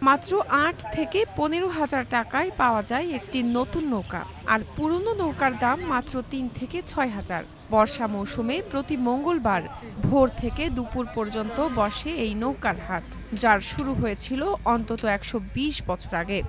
মাত্র ৮ থেকে ১৫,০০০ টাকায় পাওয়া যায় একটি নতুন নৌকা, আর পুরনো নৌকার দাম মাত্র ৩ থেকে ৬,০০০। বর্ষা মৌসুমে প্রতি মঙ্গলবার ভোর থেকে দুপুর পর্যন্ত বসে এই নৌকার হাট, যার শুরু হয়েছিল অন্তত ১২০ বছর আগে।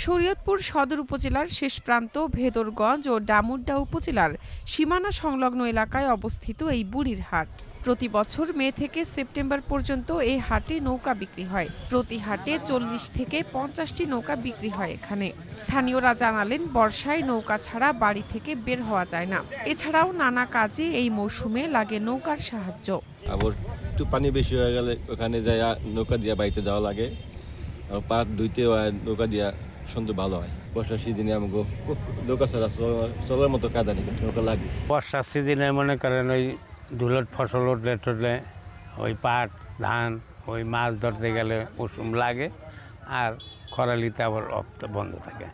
শরীয়তপুর সদর উপজেলার শেষ প্রান্ত ভেদরগঞ্জ ও ডামুড্যা উপজেলার সীমানা সংলগ্ন এলাকায় অবস্থিত এই বুড়ির হাট প্রতি বছর মে থেকে সেপ্টেম্বর পর্যন্ত এই হাটে নৌকা বিক্রি হয়। প্রতি হাটে ৪০ থেকে ৫০টি নৌকা বিক্রি হয় এখানে। স্থানীয়রা জানালেন, বর্ষায় নৌকা ছাড়া বাড়ি থেকে বের হওয়া যায় না। এছাড়াও নানা কাজে এই মৌসুমে লাগে নৌকার সাহায্য। আবার একটু পানি বেশি হয়ে গেলে ওখানে যায় নৌকা দিয়ে বাড়িতে যাওয়া লাগে। পাট ধুইতে হয় নৌকা দিয়া সুন্দর ভালো হয়। বর্ষার সিজনে আমাকে নৌকা ছাড়া চলার মতো কাদা নেই, নৌকা লাগে। বর্ষার সিজনে মনে করেন ওই ধুলোর ফসল উঠলে টুটলে ওই পাট ধান ওই মাছ ধরতে গেলে মৌসুম লাগে, আর খরালিতে আবার বন্ধ থাকে।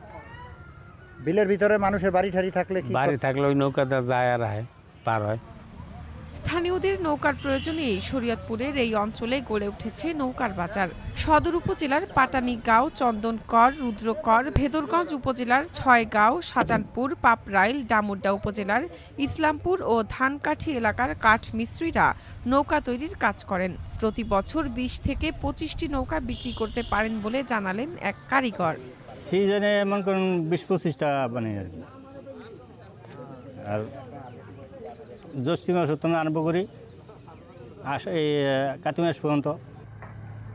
বিলের ভিতরে মানুষের বাড়ি ঠাড়ি থাকলে বাড়ি থাকলে ওই নৌকাতে যায় আর পার হয়। স্থানীয়দের নৌকার প্রয়োজনেই শরীয়তপুরের এই অঞ্চলে গড়ে উঠেছে নৌকার বাজার। সদর উপজেলার পাটানিগাঁও, চন্দনকর, রুদ্রকর, ভেদরগঞ্জ উপজেলার ছয়গাঁও, শাহজাহানপুর, পাপরাইল, ডামুড্যা উপজেলার ইসলামপুর ও ধানকাঠি এলাকার কাঠ মিস্ত্রিরা নৌকা তৈরির কাজ করেন। প্রতি বছর ২০ থেকে ২৫টি নৌকা বিক্রি করতে পারেন বলে জানালেন এক কারিগর। সিজনে মনে করুন ২০-২৫টা বানাই আর কি। আর জ্যৈষ্ঠ মাস উত্তম আরম্ভ করি এই কাতি মাস পর্যন্ত।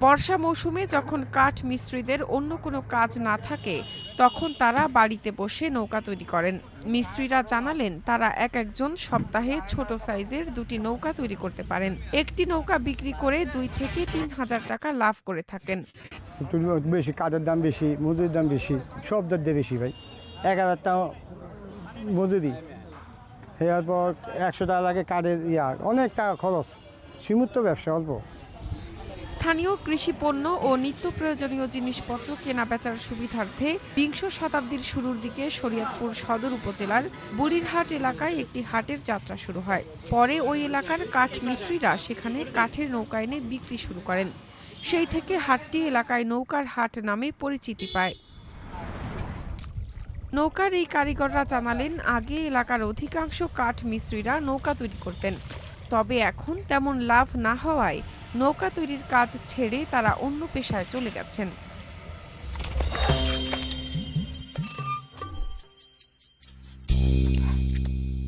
বর্ষা মৌসুমে যখন কাঠ মিস্ত্রিদের অন্য কোনো কাজ না থাকে, তখন তারা বাড়িতে বসে নৌকা তৈরি করেন। মিস্ত্রিরা জানালেন, তারা একজন সপ্তাহে ছোট সাইজের ২টি নৌকা তৈরি করতে পারেন। একটি নৌকা বিক্রি করে ২ থেকে ৩,০০০ টাকা লাভ করে থাকেন। বেশি কাঠের দাম বেশি, মজুরির দাম বেশি, সব দাম দিয়ে বেশি ভাই। ১,০০০ টাকা মজুরি, এরপর ১০০ টাকা লাগে কাঠের অনেক টাকা খরচ। সীমিত ব্যবসা অল্প। স্থানীয় কৃষি পণ্য ও নিত্য প্রয়োজনীয় জিনিসপত্র কেনাবেচার সুবিধার্থে ২০ শতাব্দীর শুরুর দিকে শরীয়তপুর সদর উপজেলার বুড়িরহাট এলাকায় একটি হাটের যাত্রা শুরু হয়। পরে ওই এলাকার কাঠ মিস্ত্রিরা সেখানে কাঠের নৌকা এনে বিক্রি শুরু করেন। সেই থেকে হাটটি এলাকায় নৌকার হাট নামে পরিচিতি পায়। নৌকার এই কারিগররা জানালেন, আগে এলাকার অধিকাংশ কাঠ মিস্ত্রিরা নৌকা তৈরি করতেন, তবে এখন তেমন লাভ না হওয়ায় নৌকা তৈরির কাজ ছেড়ে তারা অন্য পেশায় চলে গেছেন।